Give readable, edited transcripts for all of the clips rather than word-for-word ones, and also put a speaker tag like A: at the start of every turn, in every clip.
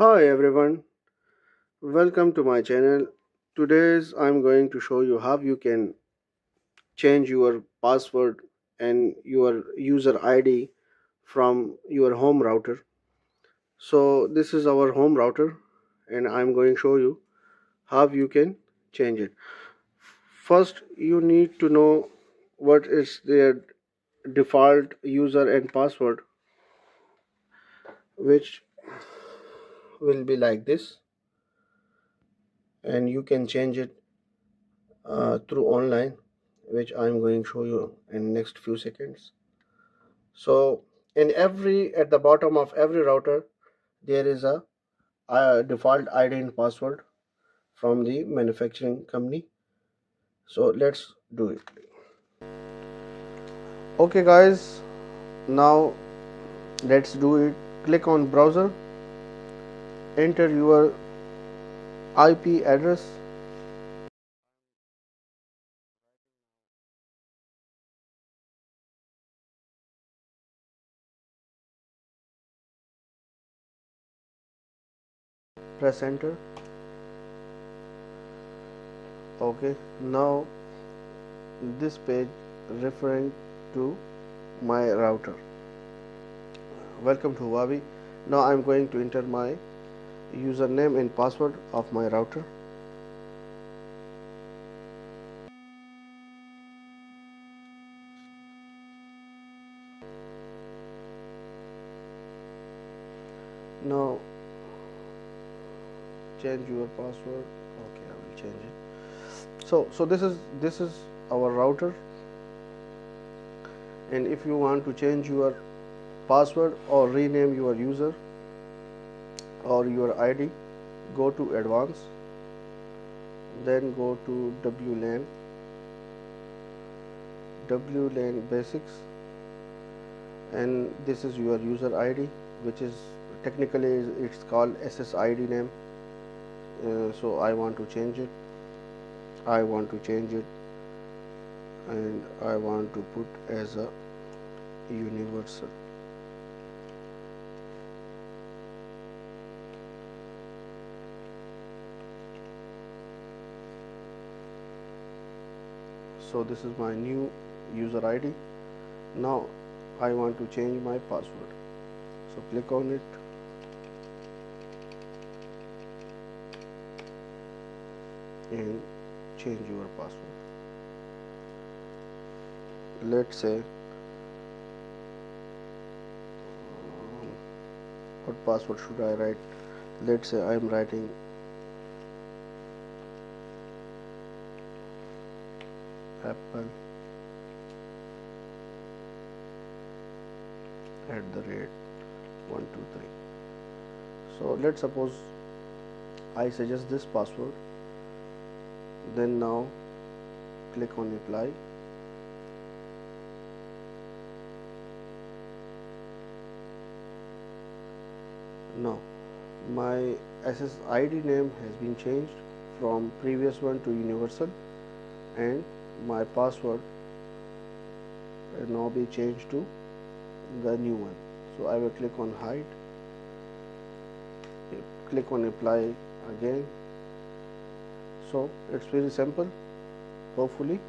A: Hi everyone, welcome to my channel. Today's I'm going to show you how you can change your password and your user ID from your home router. So this is our home router and I'm going to show you how you can change it. First you need to know what is their default user and password, which will be like this, and you can change it through online, which I'm going to show you in next few seconds. So in every at the bottom of every router there is a default ID and password from the manufacturing company. So let's do it. Okay guys, now let's do it. Click on browser, enter your IP address, press enter. Okay, now this page referring to my router. Welcome to Huawei. Now I'm going to enter my username and password of my router. Now change your password. Okay, I will change it. So this is our router, and if you want to change your password or rename your user or your ID, go to advanced, then go to WLAN basics, and this is your user ID, which is technically it's called SSID name. So I want to change it. And I want to put as a universal. So this is my new user ID. Now I want to change my password. So click on it, and change your password. Let's say what password should I write? Let's say I am writing apple @123. So let's suppose I suggest this password. Then now click on apply. Now my SSID name has been changed from previous one to universal, and my password will now be changed to the new one. So I will click on hide, click on apply again. So it's very simple. Hopefully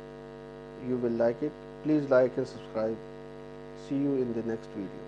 A: you will like it. Please like and subscribe. See you in the next video.